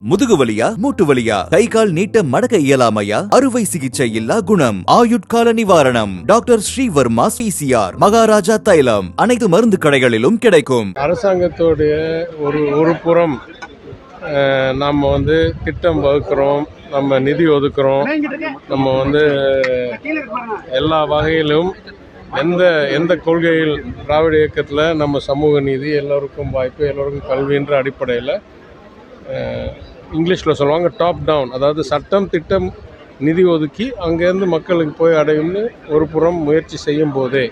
முதுகு வலியா மூட்டு வலியா கை கால் நீட்ட மடக்க இயலாமையா அறுவை சிகிச்சை இல்லா குணம் ஆயுட்கால நிவாரணம் டாக்டர் ஸ்ரீவர்மா பிசிஆர் மகாராஜா தைலம் அனைத்து மருந்து கடைகளிலும் கிடைக்கும். அரசாங்கத்தோடைய ஒரு புறம் நம்ம திட்டம் வகுக்கிறோம், நம்ம நிதி ஒதுக்குறோம், நம்ம எல்லா வகையிலும் எந்த கொள்கையில் திராவிட இயக்கத்தில் நம்ம சமூக நீதி, எல்லோருக்கும் வாய்ப்பு, எல்லோருக்கும் கல்வின்ற அடிப்படையில் இங்கிலீஷில் சொல்லுவாங்க டாப் டவுன், அதாவது சட்டம் திட்டம் நிதி ஒதுக்கி அங்கேருந்து மக்களுக்கு போய் அடையும்னு ஒரு புறம் முயற்சி செய்யும் போதே,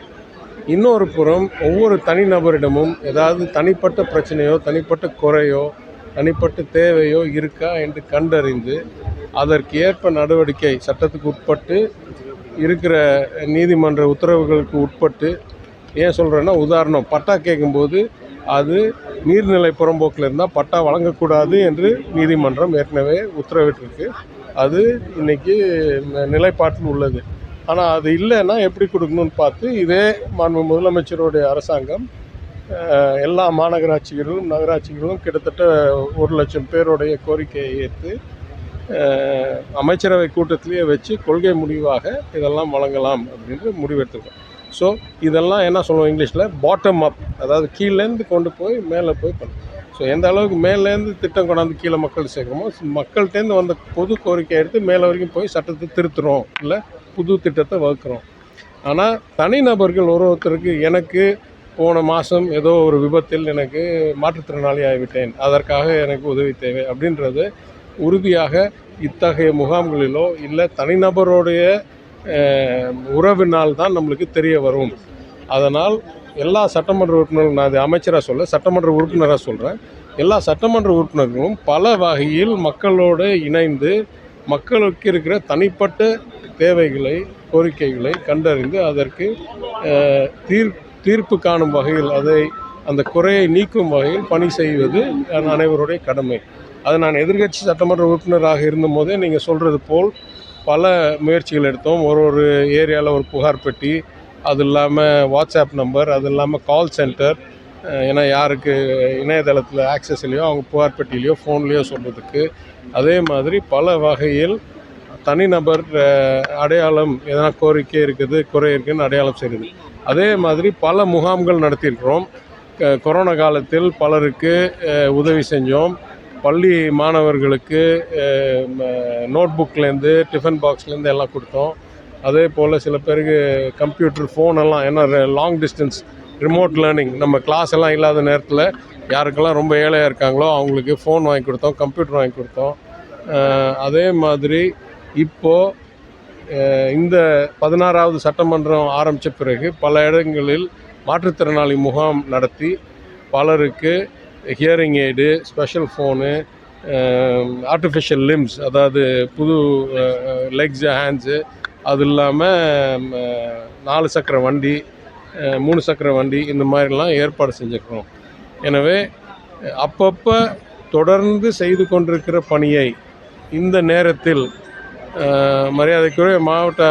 இன்னொரு புறம் ஒவ்வொரு தனிநபரிடமும் ஏதாவது தனிப்பட்ட பிரச்சனையோ தனிப்பட்ட குறையோ தனிப்பட்ட தேவையோ இருக்கா என்று கண்டறிந்து அதற்கு ஏற்ப நடவடிக்கை சட்டத்துக்கு உட்பட்டு இருக்கிற நீதிமன்ற உத்தரவுகளுக்கு உட்பட்டு, ஏன் சொல்கிறேன்னா உதாரணம் பட்டா கேட்கும்போது அது நீர்நிலை புறம்போக்கில் இருந்தால் பட்டா வழங்கக்கூடாது என்று நீதிமன்றம் ஏற்கனவே உத்தரவிட்டிருக்கு. அது இன்றைக்கி நிலைப்பாட்டில் உள்ளது. ஆனால் அது இல்லைன்னா எப்படி கொடுக்கணும்னு பார்த்து இதே மாண்பு முதலமைச்சருடைய அரசாங்கம் எல்லா மாநகராட்சிகளிலும் நகராட்சிகளிலும் கிட்டத்தட்ட 1,00,000 பேருடைய கோரிக்கையை ஏற்று அமைச்சரவை கூட்டத்திலேயே வச்சு கொள்கை முடிவாக இதெல்லாம் வழங்கலாம் அப்படின்ற முடிவெடுத்துருக்கோம். ஸோ இதெல்லாம் என்ன சொல்லுவோம் இங்கிலீஷில் பாட்டம் அப், அதாவது கீழேருந்து கொண்டு போய் மேலே போய் பண்ணும். ஸோ எந்த அளவுக்கு மேலேருந்து திட்டம் கொண்டாந்து கீழே மக்கள் சேர்க்குறோமோ, மக்கள்கிட்டேருந்து வந்த பொது கோரிக்கை எடுத்து மேலே வரைக்கும் போய் சட்டத்தை திருத்துறோம், இல்லை புது திட்டத்தை வகுக்கிறோம். ஆனால் தனிநபர்கள் ஒருத்தருக்கு எனக்கு போன மாதம் ஏதோ ஒரு விபத்தில் எனக்கு மாற்றுத்திறனாளி ஆகிவிட்டேன், அதற்காக எனக்கு உதவி தேவை அப்படின்றது உறுதியாக இத்தகைய முகாம்களிலோ இல்லை தனிநபருடைய உறவினால் தான் நம்மளுக்கு தெரிய வரும். அதனால் எல்லா சட்டமன்ற உறுப்பினர்களும், நான் அது அமைச்சராக சொல்ல சட்டமன்ற உறுப்பினராக சொல்கிறேன், எல்லா சட்டமன்ற உறுப்பினர்களும் பல வகையில் மக்களோடு இணைந்து மக்களுக்கு இருக்கிற தனிப்பட்ட தேவைகளை கோரிக்கைகளை கண்டறிந்து அதற்கு தீர்ப்பு காணும் வகையில் அந்த குறையை நீக்கும் வகையில் பணி செய்வது அனைவருடைய கடமை. அது நான் எதிர்க்கட்சி சட்டமன்ற உறுப்பினராக இருந்தபோதே நீங்கள் சொல்கிறது போல் பல முயற்சிகள் எடுத்தோம். ஒரு ஏரியாவில் ஒரு புகார் பெட்டி, அது இல்லாமல் வாட்ஸ்அப் நம்பர், அது இல்லாமல் கால் சென்டர், ஏன்னா யாருக்கு இணையதளத்தில் ஆக்சஸ் இல்லையோ அவங்க புகார் பெட்டிலையோ ஃபோன்லேயோ சொல்கிறதுக்கு. அதே மாதிரி பல வகையில் தனிநபர் அடையாளம் எதனா கோரிக்கை இருக்குது குறை இருக்குதுன்னு அடையாளம் செய்கிறது. அதே மாதிரி பல முகாம்கள் நடத்தியிருக்கிறோம். கொரோனா காலத்தில் பலருக்கு உதவி செஞ்சோம். பள்ளி மாணவர்களுக்கு நோட் புக்லேருந்து டிஃபன் பாக்ஸ்லேருந்து எல்லாம் கொடுத்தோம். அதே போல் சில பேருக்கு கம்ப்யூட்டர் ஃபோனெல்லாம், ஏன்னா லாங் டிஸ்டன்ஸ் ரிமோட் லேர்னிங், நம்ம கிளாஸ் எல்லாம் இல்லாத நேரத்தில் யாருக்கெல்லாம் ரொம்ப ஏழையாக இருக்காங்களோ அவங்களுக்கு ஃபோன் வாங்கி கொடுத்தோம், கம்ப்யூட்டர் வாங்கி கொடுத்தோம். அதே மாதிரி இப்போது இந்த 16வது சட்டமன்றம் ஆரம்பித்த பிறகு பல இடங்களில் மாற்றுத்திறனாளி முகாம் நடத்தி பலருக்கு hearing aid, special phone, artificial limbs, அதாவது புது லெக்ஸு ஹேண்ட்ஸு, அது இல்லாமல் 4 சக்கர வண்டி, 3 சக்கர வண்டி, இந்த மாதிரிலாம் ஏற்பாடு செஞ்சுருக்கிறோம். எனவே அப்பப்போ தொடர்ந்து செய்து கொண்டிருக்கிற பணியை இந்த நேரத்தில் மரியாதைக்குரிய மாவட்ட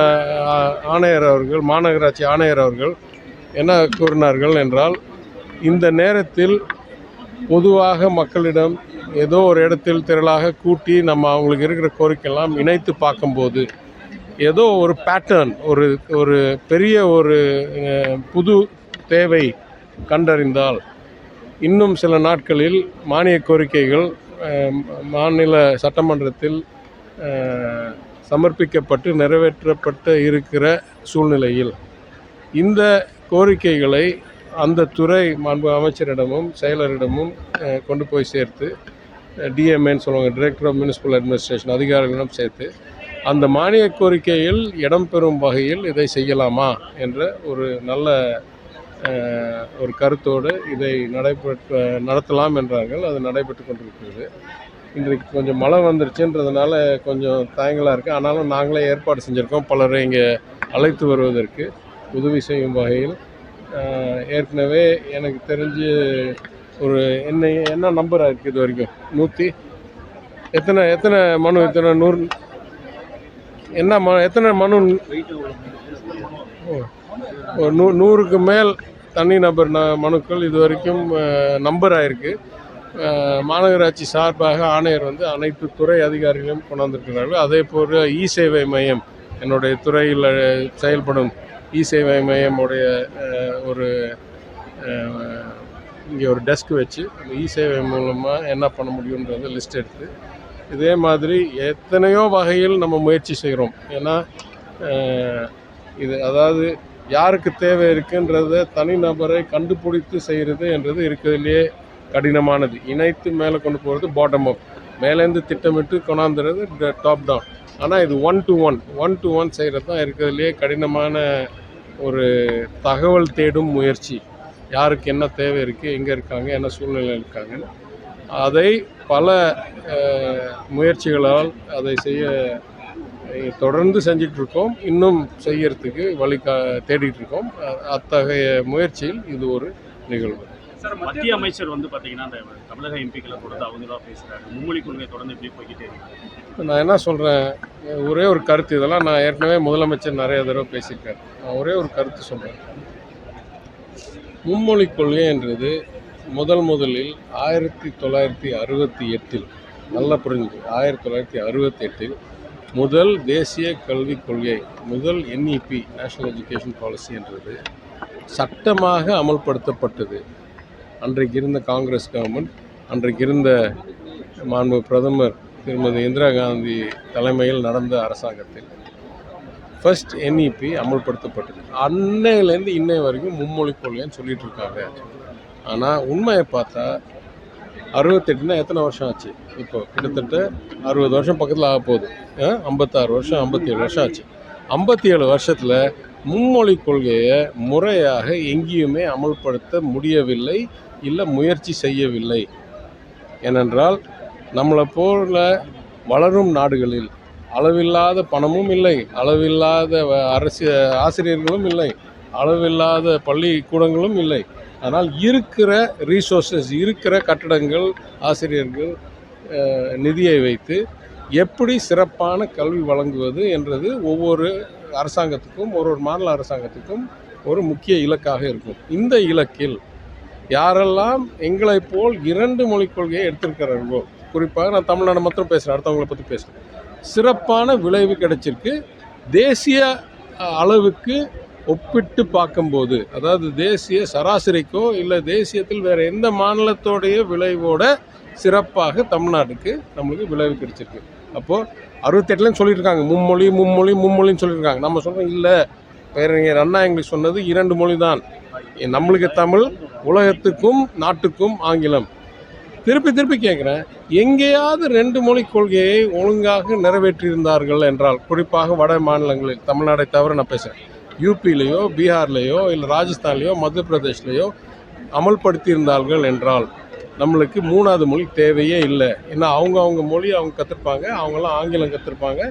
ஆணையர் அவர்கள், மாநகராட்சி ஆணையர் அவர்கள் என்ன கூறினார்கள் என்றால், இந்த நேரத்தில் பொதுவாக மக்களிடம் ஏதோ ஒரு இடத்தில் திரளாக கூட்டி நம்ம அவங்களுக்கு இருக்கிற கோரிக்கையெல்லாம் இணைத்து பார்க்கும்போது ஏதோ ஒரு பேட்டர்ன், ஒரு பெரிய ஒரு புது தேவை கண்டறிந்தால் இன்னும் சில நாட்களில் மானிய கோரிக்கைகள் மாநில சட்டமன்றத்தில் சமர்ப்பிக்கப்பட்டு நிறைவேற்றப்பட்டு இருக்கிற சூழ்நிலையில் இந்த கோரிக்கைகளை அந்த துறை மாண்பு அமைச்சரிடமும் செயலரிடமும் கொண்டு போய் சேர்த்து, டிஎம்ஏன்னு சொல்லுவாங்க, டைரக்டர் ஆஃப் மியூனிசிபல் அட்மினிஸ்ட்ரேஷன், அதிகாரிகளிடம் சேர்த்து அந்த மானிய கோரிக்கையில் இடம்பெறும் வகையில் இதை செய்யலாமா என்ற ஒரு நல்ல ஒரு கருத்தோடு இதை நடத்தலாம் என்றார்கள். அது நடைபெற்று கொண்டிருக்கிறது. இன்றைக்கு கொஞ்சம் மழை வந்துருச்சுன்றதுனால கொஞ்சம் தயங்கலாக இருக்குது. ஆனாலும் நாங்களே ஏற்பாடு செஞ்சுருக்கோம் பலரை இங்கே அழைத்து வருவதற்கு உதவி செய்யும் வகையில். ஏற்கனவே எனக்கு தெரிஞ்சு ஒரு என்ன நம்பராக இருக்குது இது வரைக்கும் 100 எத்தனை மனு, எத்தனை 100 எத்தனை மனு, 100க்கு மேல் தனிநபர் மனுக்கள் இது வரைக்கும் நம்பர் ஆகிருக்கு. மாநகராட்சி சார்பாக ஆணையர் வந்து அனைத்து துறை அதிகாரிகளையும் கொண்டாந்துருக்கிறார்கள். அதே போல் இ-சேவை மையம், என்னுடைய துறையில் செயல்படும் இ-சேவை மையம் உடைய ஒரு இங்கே ஒரு டெஸ்க் வச்சு அந்த இ-சேவை மூலமாக என்ன பண்ண முடியுன்றதை லிஸ்ட் எடுத்து இதே மாதிரி எத்தனையோ வகையில் நம்ம முயற்சி செய்கிறோம். ஏன்னா இது அதாவது யாருக்கு தேவை இருக்குன்றத தனிநபரை கண்டுபிடித்து செய்கிறது என்றது இருக்கிறதுலையே கடினமானது. இணைத்து மேலே கொண்டு போகிறது பாட்டம் அப், மேலேருந்து திட்டமிட்டு கொண்டாந்துறது டாப் டவுன். ஆனால் இது ஒன் டு ஒன் செய்கிறது தான் இருக்கிறதுலையே கடினமான ஒரு தகவல் தேடும் முயற்சி. யாருக்கு என்ன தேவை இருக்குது, எங்கே இருக்காங்க, என்ன சூழ்நிலையில் இருக்காங்கன்னு அதை பல முயற்சிகளால் அதை செய்ய தொடர்ந்து செஞ்சிட்ருக்கோம். இன்னும் செய்யறதுக்கு வழி தேடிட்டு இருக்கோம். அத்தகைய முயற்சியில் இது ஒரு நிகழ்வு. சார், மத்திய அமைச்சர் வந்து பார்த்தீங்கன்னா அந்த தமிழக எம்பிக்களை தொடர்ந்து அவங்க தான் பேசுகிறாரு. மும்மொழி கொள்கை தொடர்ந்து இப்படி போய்கிட்டே இருக்கு. நான் என்ன சொல்கிறேன், ஒரே ஒரு கருத்து, இதெல்லாம் நான் ஏற்கனவே முதலமைச்சர் நிறைய தடவை பேசியிருக்காரு. நான் ஒரே ஒரு கருத்து சொல்கிறேன். மும்மொழி கொள்கை என்றது முதலில் 1968 நல்லா புரிஞ்சுது. 1968 முதல் தேசிய கல்விக் கொள்கை, முதல் NEP நேஷனல் எஜுகேஷன் பாலிசி என்றது சட்டமாக அமல்படுத்தப்பட்டது. அன்றைக்கு இருந்த காங்கிரஸ் கவர்மெண்ட், அன்றைக்கு இருந்த மாண்பு பிரதமர் திருமதி இந்திரா காந்தி தலைமையில் நடந்த அரசாங்கத்தில் ஃபர்ஸ்ட் NEP அமல்படுத்தப்பட்டது. அன்னையிலேருந்து இன்னை வரைக்கும் மும்மொழி கொள்கைன்னு சொல்லிட்டு இருக்காங்க. ஆனால் உண்மையை பார்த்தா 68னா எத்தனை வருஷம் ஆச்சு? இப்போ கிட்டத்தட்ட 60 வருஷம் பக்கத்தில் ஆக போகுது. 56 வருஷம், 57 வருஷம் ஆச்சு. 57 வருஷத்தில் மும்மொழி கொள்கையை முறையாக எங்கேயுமே அமல்படுத்த முடியவில்லை, இல்லை முயற்சி செய்யவில்லை. ஏனென்றால் நம்மளை போல வளரும் நாடுகளில் அளவில்லாத பணமும் இல்லை, அளவில்லாத ஆசிரியர்களும் இல்லை, அளவில்லாத பள்ளிக்கூடங்களும் இல்லை. ஆனால் இருக்கிற ரீசோர்ஸஸ், இருக்கிற கட்டடங்கள், ஆசிரியர்கள், நிதியை வைத்து எப்படி சிறப்பான கல்வி வழங்குவது என்றது ஒவ்வொரு அரசாங்கத்துக்கும், ஒரு மாநில அரசாங்கத்துக்கும் ஒரு முக்கிய இலக்காக இருக்கும். இந்த இலக்கில் யாரெல்லாம் எங்களைப் போல் 2 மொழிக் கொள்கையை எடுத்திருக்கிறார்களோ, குறிப்பாக நான் தமிழ்நாடு மாத்திரம் பேசுகிறேன், அடுத்தவங்களை பற்றி பேசுகிறேன், சிறப்பான விளைவு கிடைச்சிருக்கு. தேசிய அளவுக்கு ஒப்பிட்டு பார்க்கும்போது, அதாவது தேசிய சராசரிக்கோ இல்லை தேசியத்தில் வேறு எந்த மாநிலத்தோடைய விளைவோட சிறப்பாக தமிழ்நாட்டுக்கு நம்மளுக்கு விளைவு கிடைச்சிருக்கு. அப்போது 68லேன்னு சொல்லியிருக்காங்க மும்மொழின்னு சொல்லியிருக்காங்க. நம்ம சொல்கிறோம் இல்லை, பேரறிஞர் அண்ணா எங்களுக்கு சொன்னது 2 மொழி தான், நம்மளுக்கு தமிழ், உலகத்துக்கும் நாட்டுக்கும் ஆங்கிலம். திருப்பி கேட்குறேன், எங்கேயாவது 2 மொழி கொள்கையை ஒழுங்காக நிறைவேற்றியிருந்தார்கள் என்றால், குறிப்பாக வட மாநிலங்களில், தமிழ்நாடை தவிர நான் பேசுகிறேன், யூபிலேயோ பீகார்லேயோ இல்லை ராஜஸ்தான்லேயோ மத்திய பிரதேஷ்லேயோ அமல்படுத்தியிருந்தார்கள் என்றால் நம்மளுக்கு 3வது மொழி தேவையே இல்லை. ஏன்னா அவங்க மொழி அவங்க கற்றுருப்பாங்க, அவங்களாம் ஆங்கிலம் கற்றுருப்பாங்க.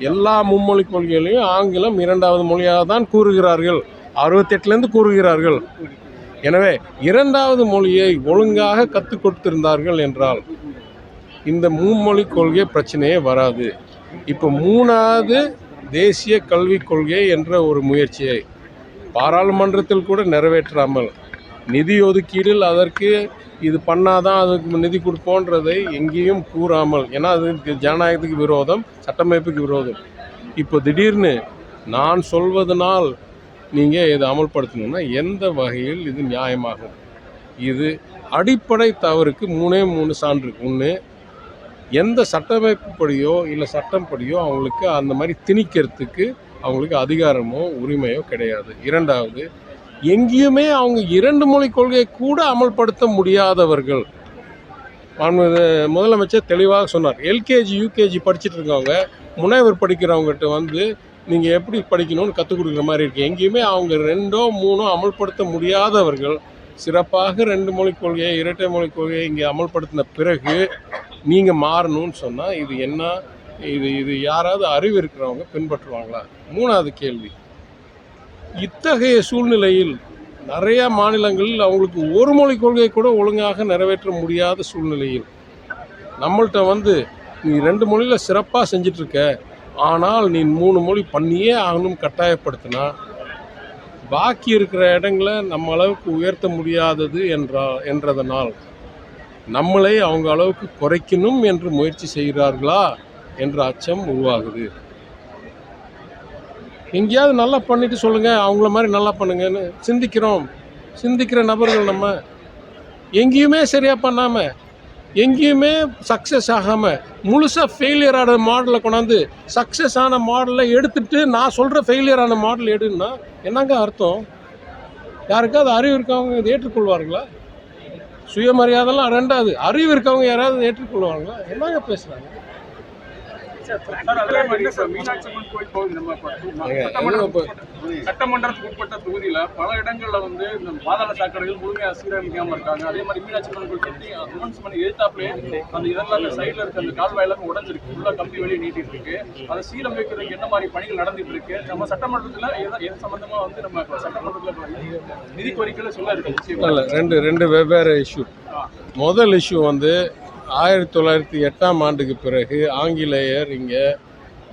எல்லா மும்மொழி கொள்கைகளையும் ஆங்கிலம் 2வது மொழியாக தான் கூறுகிறார்கள், 68லேருந்து கூறுகிறார்கள். எனவே 2வது மொழியை ஒழுங்காக கற்றுக் கொடுத்திருந்தார்கள் என்றால் இந்த மும்மொழி கொள்கை பிரச்சனையே வராது. இப்போ 3வது தேசிய கல்விக் கொள்கை என்ற ஒரு முயற்சியை பாராளுமன்றத்தில் கூட நிறைவேற்றாமல், நிதி ஒதுக்கீடில் அதற்கு இது பண்ணாதான் அதுக்கு நிதி கொடுப்போன்றதை எங்கேயும் கூறாமல், ஏன்னா அது ஜனநாயகத்துக்கு விரோதம், சட்டமைப்புக்கு விரோதம். இப்போ திடீர்னு நான் சொல்வதனால் நீங்கள் இதை அமல்படுத்தணும்னா எந்த வகையில் இது நியாயமாகும்? இது அடிப்படை தவறுக்கு 3 சான்று. ஒன்று, எந்த சட்டமைப்பு படியோ இல்லை சட்டம் படியோ அவங்களுக்கு அந்த மாதிரி திணிக்கிறதுக்கு அவங்களுக்கு அதிகாரமோ உரிமையோ கிடையாது. 2வது, எங்கேயுமே அவங்க 2 மொழி கொள்கையை கூட அமல்படுத்த முடியாதவர்கள். முதலமைச்சர் தெளிவாக சொன்னார், எல்கேஜி யூகேஜி படிச்சுட்டு இருக்கவங்க முனைவர் படிக்கிறவங்ககிட்ட வந்து நீங்கள் எப்படி படிக்கணும்னு கற்றுக் கொடுக்குற மாதிரி இருக்குது. எங்கேயுமே அவங்க 2ஓ 3ஓ அமல்படுத்த முடியாதவர்கள் சிறப்பாக 2 மொழி கொள்கையை, இரட்டை மொழி கொள்கையை இங்கே அமல்படுத்தின பிறகு நீங்கள் மாறணும்னு சொன்னால் இது என்ன? இது யாராவது அறிவு இருக்கிறவங்க பின்பற்றுவாங்களா? 3வது கேள்வி, இத்தகைய சூழ்நிலையில் நிறையா மாநிலங்களில் அவங்களுக்கு 1 மொழி கொள்கை கூட ஒழுங்காக நிறைவேற்ற முடியாத சூழ்நிலையில் நம்மள்கிட்ட வந்து நீ 2 மொழியில் சிறப்பாக செஞ்சிட்ருக்க, ஆனால் நீ 3 மொழி பண்ணியே ஆகணும் கட்டாயப்படுத்தினா பாக்கி இருக்கிற இடங்களை நம்ம அளவுக்கு உயர்த்த முடியாதது என்றதனால் நம்மளை அவங்க அளவுக்கு குறைக்கணும் என்று முயற்சி செய்கிறார்களா என்ற அச்சம் உருவாகுது. எங்கேயாவது நல்லா பண்ணிட்டு சொல்லுங்கள், அவங்கள மாதிரி நல்லா பண்ணுங்கன்னு சிந்திக்கிற நபர்கள் நம்ம. எங்கேயுமே சரியாக பண்ணாமல், எங்கேயுமே சக்ஸஸ் ஆகாமல், முழுசாக ஃபெயிலியர் ஆன மாடலை கொண்டாந்து சக்ஸஸ் ஆன மாடலை எடுத்துட்டு நான் சொல்கிற ஃபெயிலியர் ஆன மாடல் எடுன்னா என்னங்க அர்த்தம்? யாருக்காவது அறிவு இருக்கவங்க இதை ஏற்றுக்கொள்வார்களா? சுயமரியாதைலாம் ரெண்டாவது, அறிவு இருக்கவங்க யாராவது ஏற்றுக்கொள்வாங்களா? என்னங்க பேசுகிறாங்க? மீனாட்சி அம்மன் கோயில் பகுதி நம்ம சட்டமன்றத்துக்கு உட்பட்ட தொகுதியில பல இடங்கள்ல வந்து இந்த பாதாள சாக்கடைகள் முழுமையா சீரமைக்காம இருக்காங்க. அதே மாதிரி மீனாட்சி அம்மன் கோயில் கட்டி அட்வான்ஸ் பண்ணி எழுத்தாப்லயே அந்த இதெல்லாம் சைட்ல இருக்க அந்த கால்வாய் எல்லாம் உடஞ்சிருக்கு, உள்ள கம்பி வெளியே நீட்டிட்டு இருக்கு. அதை சீரமைக்கிறதுக்கு என்ன மாதிரி பணிகள் நடந்துட்டு இருக்கு? நம்ம சட்டமன்றத்துல எது சம்பந்தமா வந்து நம்ம சட்டமன்றத்துல நிதி கோரிக்கையில சொல்ல இருக்கு. ரெண்டு வெவ்வேறு இஷ்யூ. முதல் இஷ்யூ வந்து 1908 பிறகு ஆங்கிலேயர் இங்கே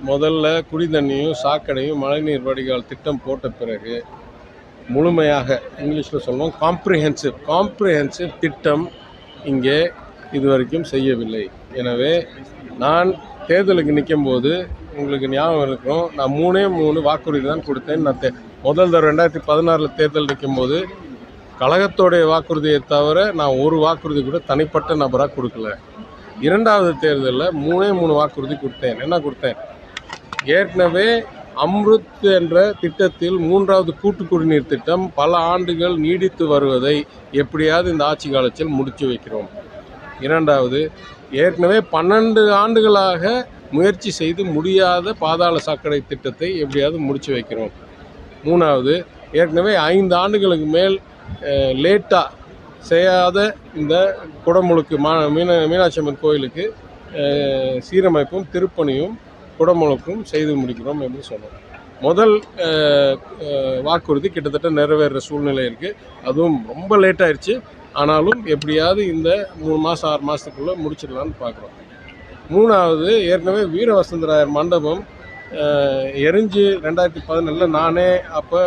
முதல்ல குடிதண்ணியும் சாக்கடையும் மழைநீர் வடிகால் திட்டம் போட்ட பிறகு முழுமையாக இங்கிலீஷில் சொல்லுவோம் காம்ப்ரிஹென்சிவ் திட்டம் இங்கே இதுவரைக்கும் செய்யவில்லை. எனவே நான் தேர்தலுக்கு நிற்கும்போது உங்களுக்கு ஞாபகம் இருக்கும், நான் 3 வாக்குறுதி தான் கொடுத்தேன். நான் முதல் தடவை 2016 தேர்தல் நிற்கும்போது கழகத்தோடைய வாக்குறுதியை தவிர நான் ஒரு வாக்குறுதி கூட தனிப்பட்ட நபராக கொடுக்கல. இரண்டாவது தேர்தலில் 3 வாக்குறுதி கொடுத்தேன். என்ன கொடுத்தேன்? ஏற்கனவே அம்ருத் என்ற திட்டத்தில் 3வது கூட்டு குடிநீர் திட்டம் பல ஆண்டுகள் நீடித்து வருவதை எப்படியாவது இந்த ஆட்சி காலத்தில் முடித்து வைக்கிறோம். இரண்டாவது, ஏற்கனவே 12 ஆண்டுகளாக முயற்சி செய்து முடியாத பாதாள சாக்கடை திட்டத்தை எப்படியாவது முடித்து வைக்கிறோம். மூணாவது, ஏற்கனவே 5 ஆண்டுகளுக்கு மேல் லேட்டாக செய்யாத இந்த குடமுழுக்கு மீனாட்சி அம்மன் கோயிலுக்கு சீரமைப்பும் திருப்பணியும் குடமுழுக்கும் செய்து முடிக்கிறோம் என்று சொன்னோம். முதல் வாக்குறுதி கிட்டத்தட்ட நிறைவேற சூழ்நிலை இருக்குது. அதுவும் ரொம்ப லேட் ஆயிடுச்சு. ஆனாலும் எப்படியாவது இந்த 3 மாதம் 6 மாதத்துக்குள்ளே முடிச்சிடலான்னு பார்க்குறோம். மூணாவது, ஏற்கனவே வீரவசந்தராயர் மண்டபம் எரிஞ்சு 2017 நானே அப்போ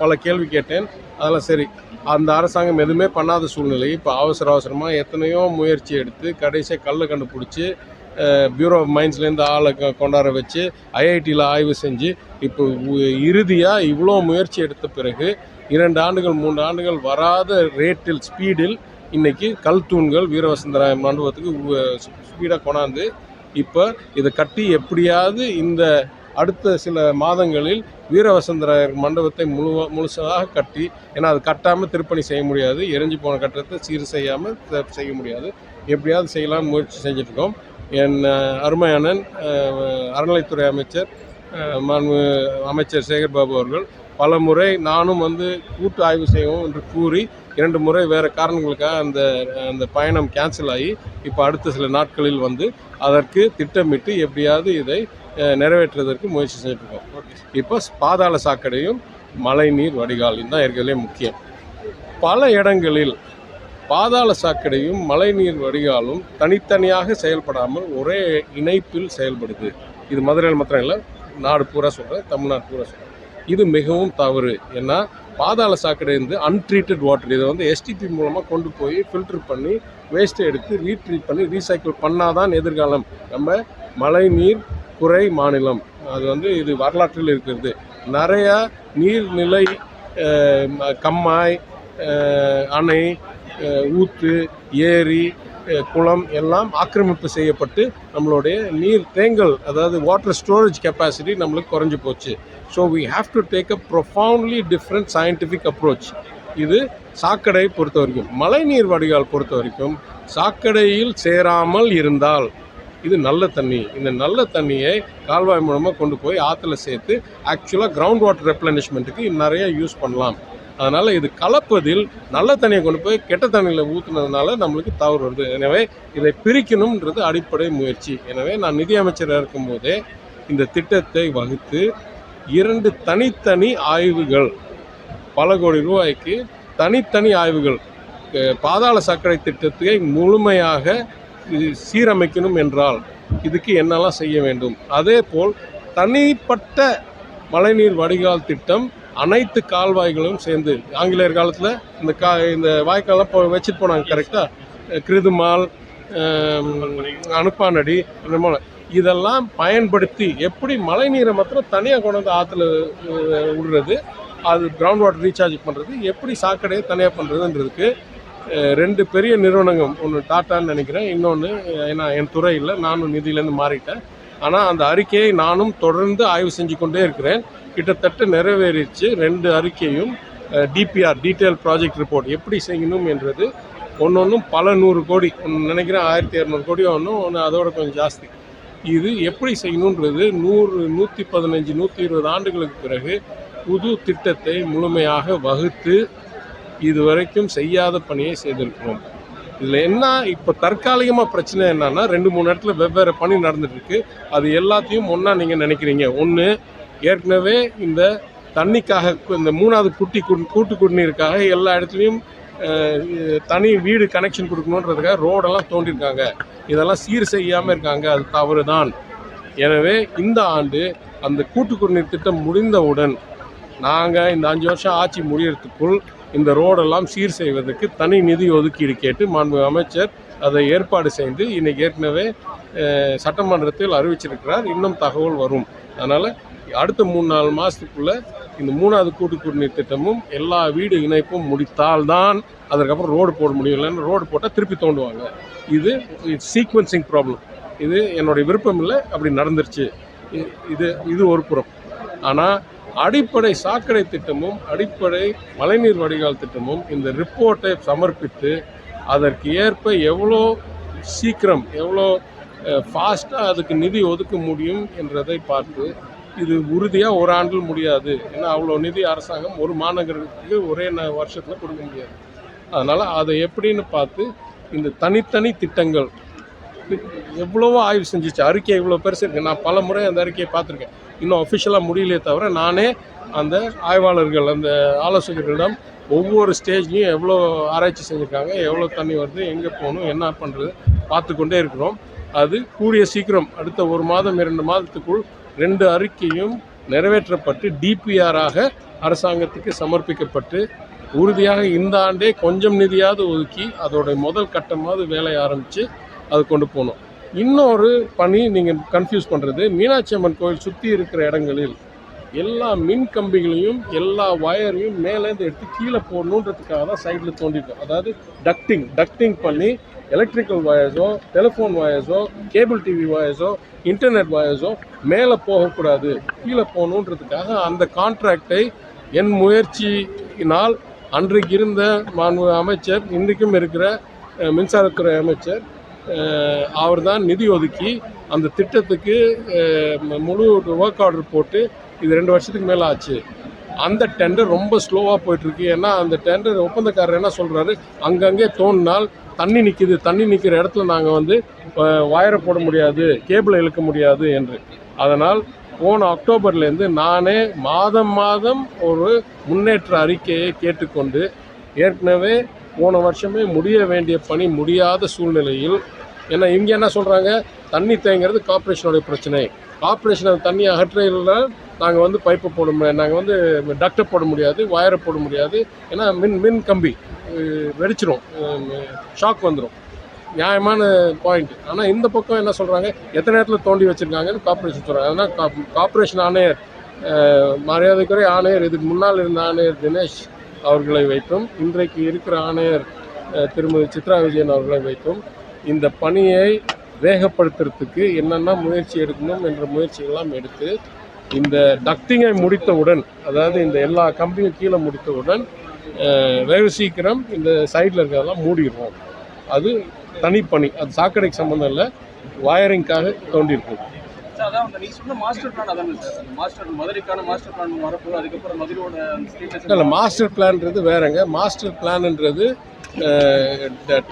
பல கேள்வி கேட்டேன். அதெல்லாம் சரி, அந்த அரசாங்கம் எதுவுமே பண்ணாத சூழ்நிலை. இப்போ அவசரமாக எத்தனையோ முயற்சி எடுத்து கடைசியாக கல்லை கண்டுபிடிச்சி பியூரோ ஆஃப் மைன்ஸ்லேருந்து ஆளை கொண்டாட வச்சு ஐஐடியில் ஆய்வு செஞ்சு இப்போ இறுதியாக இவ்வளோ முயற்சி எடுத்த பிறகு 2 ஆண்டுகள் 3 ஆண்டுகள் வராத ரேட்டில் ஸ்பீடில் இன்றைக்கி கல் தூண்கள் வீரவசந்தராய மண்டபத்துக்கு ஸ்பீடாக கொண்டாந்து இப்போ இதை கட்டி எப்படியாவது இந்த அடுத்த சில மாதங்களில் வீரவசந்தராயர் மண்டபத்தை முழுசாக கட்டி, ஏன்னா அது கட்டாமல் திருப்பணி செய்ய முடியாது, எரிஞ்சு போன கட்டத்தை சீர் செய்யாமல் செய்ய முடியாது, எப்படியாவது செய்யலாம்னு முயற்சி செஞ்சுட்ருக்கோம். என் அருமையானன் அறநிலைத்துறை அமைச்சர் அமைச்சர் சேகர்பாபு அவர்கள் பல முறை நானும் வந்து கூட்டு ஆய்வு செய்வோம் என்று கூறி 2 முறை வேறு காரணங்களுக்காக அந்த பயணம் கேன்சல் ஆகி இப்போ அடுத்த சில நாட்களில் வந்து அதற்கு திட்டமிட்டு எப்படியாவது இதை நிறைவேற்றுவதற்கு முயற்சி செஞ்சுருக்கோம். இப்போ பாதாள சாக்கடையும் மழைநீர் வடிகாலும் தான் இருக்கிறதுலே முக்கியம். பல இடங்களில் பாதாள சாக்கடையும் மழைநீர் வடிகாலும் தனித்தனியாக செயல்படாமல் ஒரே இணைப்பில் செயல்படுது. இது மதுரையில் மாத்திரம் இல்லை, நாடு பூரா சொல்கிறேன், தமிழ்நாடு பூரா சொல்கிறேன். இது மிகவும் தவறு. ஏன்னா பாதாள சாக்கடை வந்து அன்ட்ரீட்டட் வாட்டர். இதை வந்து எஸ்டிபி மூலமாக கொண்டு போய் ஃபில்டர் பண்ணி வேஸ்ட்டை எடுத்து ரீட்ரீட் பண்ணி ரீசைக்கிள் பண்ணாதான் எதிர்காலம் நம்ம மழைநீர் குறை மாநிலம். அது வந்து இது வரலாற்றில் இருக்கிறது. நிறையா நீர்நிலை கம்மாய், அணை, ஊற்று, ஏரி, குளம் எல்லாம் ஆக்கிரமிப்பு செய்யப்பட்டு நம்மளுடைய நீர் தேங்கல், அதாவது வாட்டர் ஸ்டோரேஜ் கெப்பாசிட்டி நம்மளுக்கு குறைஞ்சி போச்சு. So we have to take a profoundly different scientific approach. இது சாக்கடை பொறுத்த வரைக்கும். மழைநீர் வடிகால் பொறுத்த வரைக்கும் சாக்கடையில் சேராமல் இருந்தால் இது நல்ல தண்ணி. இந்த நல்ல தண்ணியை கால்வாய் மூலமாக கொண்டு போய் ஆற்றுல சேர்த்து ஆக்சுவலாக கிரவுண்ட் வாட்டர் ரெப்ளனிஷ்மெண்ட்டுக்கு நிறைய யூஸ் பண்ணலாம். அதனால் இது கலப்பதில் நல்ல தண்ணியை கொண்டு போய் கெட்ட தண்ணியில் ஊற்றுனதுனால நம்மளுக்கு தவறு வருது. எனவே இதை பிரிக்கணுன்றது அடிப்படை முயற்சி. எனவே நான் நிதி அமைச்சராக இருக்கும்போதே இந்த திட்டத்தை வகுத்து 2 தனித்தனி ஆய்வுகள், பல கோடி ரூபாய்க்கு தனித்தனி ஆய்வுகள், பாதாள சாக்கடை திட்டத்தை முழுமையாக சீரமைக்கணும் என்றால் இதுக்கு என்னெல்லாம் செய்ய வேண்டும், அதே போல் தனிப்பட்ட மழைநீர் வடிகால் திட்டம் அனைத்து கால்வாய்களும் சேர்ந்து, ஆங்கிலேயர் காலத்தில் இந்த வாய்க்காலாம் வச்சுட்டு போனாங்க கரெக்டாக, கிருதுமால், அனுப்பானடி, இதெல்லாம் பயன்படுத்தி எப்படி மழைநீரை மாத்திரம் தனியாக கொண்டு வந்து ஆற்றுல விடுறது, அது கிரவுண்ட் வாட்டர் ரீசார்ஜ் பண்ணுறது, எப்படி சாக்கடையை தனியாக பண்ணுறதுன்றதுக்கு 2 பெரிய நிறுவனங்கள், ஒன்று டாட்டான்னு நினைக்கிறேன், இன்னொன்று ஏன்னா என் துறை இல்லை, நானும் நிதியிலேருந்து மாறிட்டேன். ஆனால் அந்த அறிக்கையை நானும் தொடர்ந்து ஆய்வு செஞ்சு கொண்டே இருக்கிறேன். கிட்டத்தட்ட நிறைவேறிச்சு 2 அறிக்கையும். டிபிஆர், டீட்டெயில் ப்ராஜெக்ட் ரிப்போர்ட் எப்படி செய்யணும் என்றது ஒன்றும் பல 100 கோடி, ஒன்று நினைக்கிறேன் 1200 கோடி, ஒன்று அதோட கொஞ்சம் ஜாஸ்தி. இது எப்படி செய்யணுன்றது 100, 115, 120 ஆண்டுகளுக்கு பிறகு புது திட்டத்தை முழுமையாக வகுத்து இதுவரைக்கும் செய்யாத பணியை செய்திருக்கிறோம். இதில் என்ன இப்போ தற்காலிகமாக பிரச்சனை என்னன்னா 2-3 இடத்துல வெவ்வேறு பணி நடந்துட்டுருக்கு. அது எல்லாத்தையும் ஒன்றா நீங்கள் நினைக்கிறீங்க. ஒன்று, ஏற்கனவே இந்த தண்ணிக்காக இந்த 3வது கூட்டு குடிநீருக்காக எல்லா இடத்துலையும் தனி வீடு கனெக்ஷன் கொடுக்கணுன்றதுக்காக ரோடெல்லாம் தோண்டியிருக்காங்க. இதெல்லாம் சீர் செய்யாமல் இருக்காங்க. அது தவறு தான். எனவே இந்த ஆண்டு அந்த கூட்டு குடிநீர் திட்டம் முடிந்தவுடன் நாங்கள் இந்த 5 வருஷம் ஆட்சி முடியறதுக்குள் இந்த ரோடெல்லாம் சீர் செய்வதற்கு தனி நிதி ஒதுக்கீடு கேட்டு மாண்பு அமைச்சர் அதை ஏற்பாடு செய்து இன்றைக்கி ஏற்கனவே சட்டமன்றத்தில் அறிவிச்சிருக்கிறார். இன்னும் தகவல் வரும். அதனால் அடுத்த 3-4 மாதத்துக்குள்ளே இந்த 3வது கூட்டு குடிநீர் திட்டமும் எல்லா வீடு இணைப்பும் முடித்தால்தான் அதற்கப்புறம் ரோடு போட முடியும். இல்லைன்னு ரோடு போட்டால் திருப்பி தோண்டுவாங்க. இது சீக்வன்சிங் ப்ராப்ளம். இது என்னுடைய விருப்பம் இல்லை, அப்படி நடந்துருச்சு. இது ஒரு புறம். ஆனால் அடிப்படை சாக்கடை திட்டமும் அடிப்படை மழைநீர் வடிகால் திட்டமும் இந்த ரிப்போர்ட்டை சமர்ப்பித்து அதற்கு ஏற்ப எவ்வளோ சீக்கிரம் எவ்வளோ ஃபாஸ்ட்டாக அதுக்கு நிதி ஒதுக்க முடியும் என்றதை பார்த்து, இது உறுதியாக ஒரு ஆண்டில் முடியாது. ஏன்னா அவ்வளோ நிதி அரசாங்கம் ஒரு மாநகரத்துக்கு ஒரே வருஷத்தில் கொடுக்க முடியாது. அதனால் அதை எப்படின்னு பார்த்து இந்த தனித்தனி திட்டங்கள் எவ்வளவோ ஆய்வு செஞ்சிச்சு. அறிக்கை இவ்வளோ பெருசு இருக்குது. நான் பல முறை அந்த அறிக்கையை பார்த்துருக்கேன். இன்னும் அஃபிஷியலாக முடியலையே தவிர நானே அந்த ஆய்வாளர்கள், அந்த ஆலோசகர்களிடம் ஒவ்வொரு ஸ்டேஜ்லையும் எவ்வளோ ஆராய்ச்சி செஞ்சுருக்காங்க, எவ்வளோ தண்ணி வருது, எங்கே போகணும், என்ன பண்ணுறது பார்த்து கொண்டே இருக்கிறோம். அது கூடிய சீக்கிரம் அடுத்த 1 மாதம் 2 மாதத்துக்குள் 2 அறிக்கையும் நிறைவேற்றப்பட்டு டிபிஆராக அரசாங்கத்துக்கு சமர்ப்பிக்கப்பட்டு உறுதியாக இந்த ஆண்டே கொஞ்சம் நிதியாவது ஒதுக்கி அதோட முதல் கட்டமாவது வேலையை ஆரம்பித்து அது கொண்டு போகணும். இன்னொரு பணி நீங்கள் கன்ஃபியூஸ் பண்ணுறது, மீனாட்சி அம்மன் கோயில் சுற்றி இருக்கிற இடங்களில் எல்லா மின் கம்பிகளையும் எல்லா வயரையும் மேலேருந்து எடுத்து கீழே போடணுன்றதுக்காக தான் சைடில் தோண்டிருக்கோம். அதாவது டக்டிங் பண்ணி எலக்ட்ரிக்கல் வயர்ஸோ, டெலிஃபோன் வயர்ஸோ, கேபிள் டிவி வயர்ஸோ, இன்டர்நெட் வயர்ஸோ மேலே போகக்கூடாது, கீழே போகணுன்றதுக்காக அந்த கான்ட்ராக்டை என் முயற்சியினால் அன்றைக்கு இருந்த மாண்பு அமைச்சர், இன்றைக்கும் இருக்கிற மின்சாரத்துறை அமைச்சர் அவர் தான் நிதி ஒதுக்கி அந்த திட்டத்துக்கு முழு ஒர்க் ஆர்டர் போட்டு இது 2 வருஷத்துக்கு மேலே ஆச்சு. அந்த டெண்டர் ரொம்ப ஸ்லோவாக போயிட்டுருக்கு. ஏன்னா அந்த டெண்டர் ஒப்பந்தக்காரர் என்ன சொல்கிறாரு, அங்கங்கே தோண்டினால் தண்ணி நிற்கிது, தண்ணி நிற்கிற இடத்துல நாங்கள் வயரை போட முடியாது, கேபிளை இழுக்க முடியாது என்று. அதனால் போன அக்டோபர்லேருந்து நானே மாதம் ஒரு முன்னேற்ற அறிக்கையை கேட்டுக்கொண்டு, ஏற்கனவே போன வருஷமே முடிய வேண்டிய பணி முடியாத சூழ்நிலையில், ஏன்னா இங்கே என்ன சொல்கிறாங்க, தண்ணி தேங்கிறது கார்ப்பரேஷனுடைய பிரச்சனை, கார்ப்பரேஷன் அந்த தண்ணி அகற்றையில் நாங்கள் பைப்பை போட முடியாது, நாங்கள் டக்டை போட முடியாது, வயரை போட முடியாது, ஏன்னா மின் கம்பி வெடிச்சிரும், ஷாக் வந்துடும். நியாயமான பாயிண்ட். ஆனால் இந்த பக்கம் என்ன சொல்கிறாங்க, எத்தனை இடத்துல தோண்டி வச்சுருக்காங்கன்னு கார்ப்பரேஷன் சொல்கிறாங்க. அதனால் கார்ப்பரேஷன் ஆணையர், மரியாதைக்குரிய ஆணையர், இதுக்கு முன்னால் இருந்த ஆணையர் தினேஷ் அவர்களை வைத்தும் இன்றைக்கு இருக்கிற ஆணையர் திருமதி சித்ரா விஜயன் அவர்களை வைத்தும் இந்த பணியை வேகப்படுத்துறதுக்கு என்னென்ன முயற்சி எடுக்கணும் என்ற முயற்சிகள்லாம் எடுத்து இந்த டக்டிங்கை முடித்தவுடன், அதாவது இந்த எல்லா கம்பியும் கீழே முடித்தவுடன் வெகு சீக்கிரம் இந்த சைடில் இருக்கிறதெல்லாம் மூடிடுவோம். அது தனிப்பணி, அது சாக்கடைக்கு சம்மந்தம் இல்லை, வயரிங்காக தோண்டியிருக்கும். அதான் நீங்க சொன்ன மாஸ்டர் பிளான் அதான் சார், மதுரைக்கான மாஸ்டர் பிளான் வரப்போகுது. அதுக்கப்புறம் மதுரையோட இல்லை, மாஸ்டர் பிளான்ன்றது வேறங்க. மாஸ்டர் பிளான்ன்றது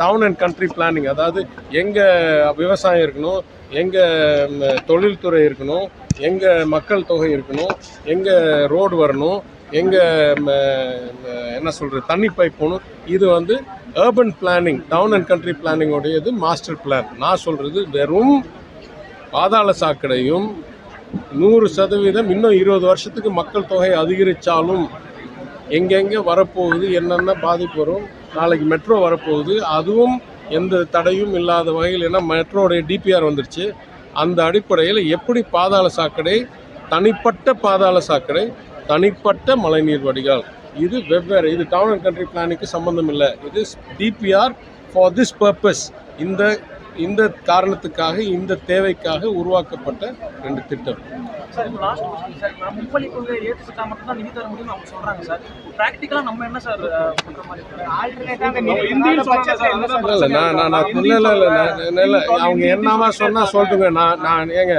டவுன் அண்ட் கண்ட்ரி பிளானிங். அதாவது எங்கே விவசாயம் இருக்கணும், எங்கே தொழில்துறை இருக்கணும், எங்கே மக்கள் தொகை இருக்கணும், எங்கே ரோடு வரணும், எங்கே என்ன சொல்கிறது தண்ணி பைப் போகணும். இது urban planning, town and country பிளானிங்கோடையது மாஸ்டர் பிளான். நான் சொல்கிறது வெறும் பாதாள சாக்கடையும் 100% இன்னும் 20 வருஷத்துக்கு மக்கள் தொகை அதிகரித்தாலும் எங்கெங்கே வரப்போகுது, என்னென்ன பாதிப்பு வரும், நாளைக்கு மெட்ரோ வரப்போகுது, அதுவும் எந்த தடையும் இல்லாத வகையில், ஏன்னா மெட்ரோடைய டிபிஆர் வந்துருச்சு. அந்த அடிப்படையில் எப்படி பாதாள சாக்கடை, தனிப்பட்ட பாதாள சாக்கடை, தனிப்பட்ட மழைநீர் வடிகால், இது வெவ்வேறு. இது டவுன் அண்ட் கண்ட்ரி பிளானுக்கு சம்பந்தம் இல்லை. இது டிபிஆர் ஃபார் திஸ் பர்பஸ். இந்த காரணத்துக்காக, இந்த தேவைக்காக உருவாக்கப்பட்ட 2 திட்டம். சார் இப்போ லாஸ்ட் கொஸ்டின் சார், இப்போ மும்மொழி கொள்கையை ஏற்றுக்கிட்டா மட்டும் தான் நிதி தர முடியும்னு அவங்க சொல்கிறாங்க சார். ப்ராக்டிக்கலாக நம்ம என்ன சார் பண்ணுற மாதிரி இல்லை, அவங்க என்னவா சொன்னால் சொல்லட்டுங்க. நான் ஏங்க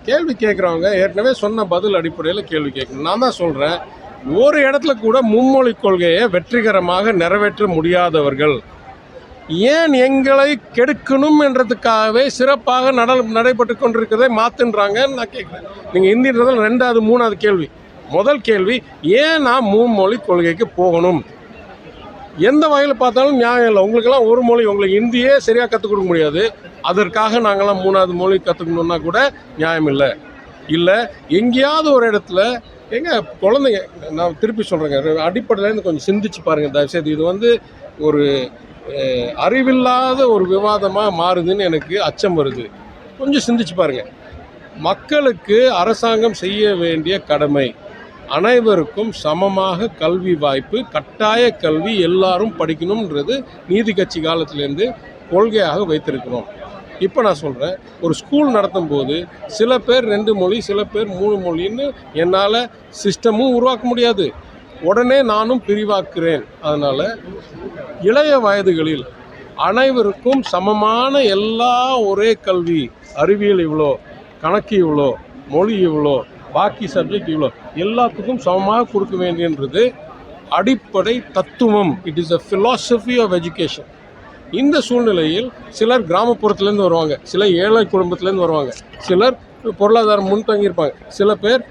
கேள்வி கேட்குறவங்க ஏற்கனவே சொன்ன பதில் அடிப்படையில் கேள்வி கேட்கணும். நான் தான் சொல்கிறேன், ஒரு இடத்துல கூட மும்மொழி கொள்கையை வெற்றிகரமாக நிறைவேற்ற முடியாதவர்கள் ஏன் எங்களை கெடுக்கணும் என்றதுக்காகவே சிறப்பாக நடைபெற்று கொண்டிருக்கிறதை மாற்றுன்றாங்கன்னு நான் கேட்குறேன். நீங்கள் இந்தியன்றதில் 2வது 3வது கேள்வி. முதல் கேள்வி, ஏன் நான் மும்மொழி கொள்கைக்கு போகணும்? எந்த வகையில் பார்த்தாலும் நியாயம் இல்லை. உங்களுக்கெல்லாம் ஒரு மொழி, உங்களுக்கு இந்தியே சரியாக கற்றுக் கொடுக்க முடியாது, அதற்காக நாங்கள்லாம் 3வது மொழி கற்றுக்கணுன்னா கூட நியாயம் இல்லை. இல்லை, எங்கேயாவது ஒரு இடத்துல குழந்தைங்க, நான் திருப்பி சொல்கிறேங்க, அடிப்படையிலேருந்து கொஞ்சம் சிந்திச்சு பாருங்கள் தயவுசெய்து. இது ஒரு அறிவில்லாத ஒரு விவாதமாக மாறுதுன்னு எனக்கு அச்சம் வருது. கொஞ்சம் சிந்திச்சு பாருங்கள். மக்களுக்கு அரசாங்கம் செய்ய வேண்டிய கடமை, அனைவருக்கும் சமமாக கல்வி வாய்ப்பு, கட்டாய கல்வி எல்லாரும் படிக்கணுன்றது நீதி கட்சி காலத்திலேருந்து கொள்கையாக வைத்திருக்கிறோம். இப்போ நான் சொல்கிறேன், ஒரு ஸ்கூல் நடத்தும் போது சில பேர் 2 மொழி, சில பேர் 3 மொழின்னு என்னால் சிஸ்டமும் உருவாக்க முடியாது. உடனே நானும் பிரிவாக்குறேன். அதனால் இளைய வயதுகளில் அனைவருக்கும் சமமான ஒரே கல்வி, அறிவியல் இவ்வளோ, கணக்கு இவ்வளோ, மொழி இவ்வளோ, பாக்கி சப்ஜெக்ட் இவ்வளோ, எல்லாத்துக்கும் சமமாக கொடுக்க வேண்டியன்றது அடிப்படை தத்துவம். It is a philosophy of education. இந்த சூழ்நிலையில் சிலர் கிராமப்புறத்துலேருந்து வருவாங்க, சிலர் ஏழை குடும்பத்துலேருந்து வருவாங்க, சிலர் பொருளாதாரம் முன்தங்கியிருப்பாங்க, சில பேர்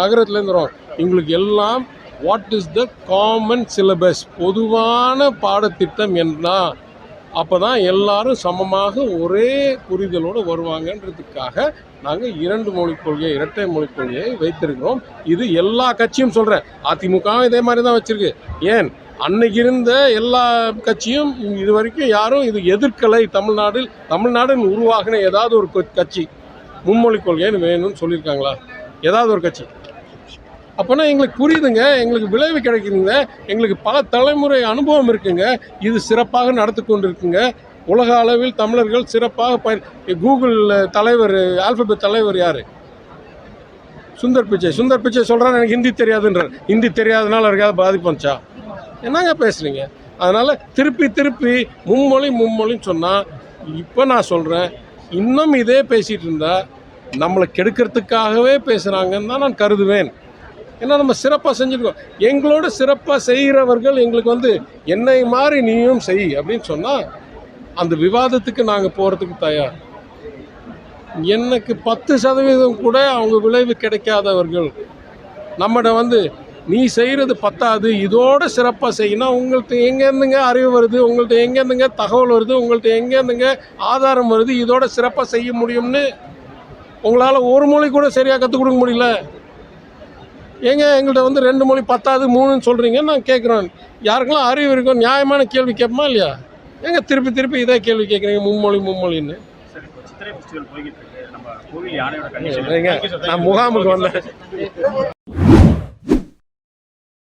நகரத்துலேருந்து வருவாங்க. எங்களுக்கு எல்லாம் what is the common syllabus, பொதுவான பாடத்திட்டம் என்ன? அப்போ தான் எல்லாரும் சமமாக ஒரே புரிதலோடு வருவாங்கன்றதுக்காக நாங்கள் 2 மொழிக் கொள்கையை, இரட்டை மொழிக் கொள்கையை வைத்திருக்கிறோம். இது எல்லா கட்சியும் சொல்கிறேன், அதிமுகவும் இதே மாதிரி தான் வச்சுருக்கு. ஏன் அன்னைக்கு இருந்த எல்லா கட்சியும் இது வரைக்கும் யாரும் இது எதிர்க்கலை. தமிழ்நாடுன்னு உருவாகின ஏதாவது ஒரு கட்சி மும்மொழிக் கொள்கைன்னு வேணும்னு சொல்லியிருக்காங்களா? ஏதாவது ஒரு கட்சி? அப்போனா எங்களுக்கு புரியுதுங்க, எங்களுக்கு விளைவு கிடைக்குதுங்க, எங்களுக்கு பல தலைமுறை அனுபவம் இருக்குங்க. இது சிறப்பாக நடத்தி கொண்டு இருக்குங்க. உலக அளவில் தமிழர்கள் சிறப்பாக கூகுள் தலைவர், ஆல்பபெட் தலைவர் யார்? சுந்தர் பிச்சை சொல்கிறாரு, எனக்கு ஹிந்தி தெரியாதுன்றார். ஹிந்தி தெரியாதனால யாருக்காவது பாதிப்பு வந்துச்சா? என்னங்க பேசுகிறீங்க? அதனால் திருப்பி மும்மொழின்னு சொன்னால், இப்போ நான் சொல்கிறேன், இன்னும் இதே பேசிகிட்டு இருந்தால் நம்மளை கெடுக்கிறதுக்காகவே பேசுகிறாங்கன்னு தான் நான் கருதுவேன். ஏன்னா நம்ம சிறப்பாக செஞ்சுருக்கோம். எங்களோட சிறப்பாக செய்கிறவர்கள் எங்களுக்கு என்னை மாதிரி நீயும் செய் அப்படின்னு சொன்னால் அந்த விவாதத்துக்கு நாங்கள் போகிறதுக்கு தயார். எனக்கு 10% கூட அவங்க விளைவு கிடைக்காதவர்கள் நம்மகிட்ட நீ செய்கிறது பத்தாது, இதோட சிறப்பாக செய்யணும், உங்கள்கிட்ட எங்கேருந்துங்க அறிவு வருது, உங்கள்கிட்ட எங்கேருந்துங்க தகவல் வருது, உங்கள்கிட்ட எங்கேருந்துங்க ஆதாரம் வருது, இதோட சிறப்பாக செய்ய முடியும்னு உங்களால் ஒரு மொழி கூட சரியாக கற்றுக் கொடுக்க முடியல. எங்கள்கிட்ட 2 மொழி பத்தாது, 3ன்னு சொல்கிறீங்கன்னு நான் கேட்குறேன். யாருக்கெல்லாம் அறிவு இருக்கும் நியாயமான கேள்வி கேட்போமா இல்லையா? திருப்பி இதே கேள்வி கேட்குறீங்க, மும்மொழின்னு. சித்திரை ஃபெஸ்டிவல் போய்கிட்டு இருக்கு. நம்ம கோவில் யானையோட கண்டிஷன் நான் முகாமுக்கு வந்தேன்.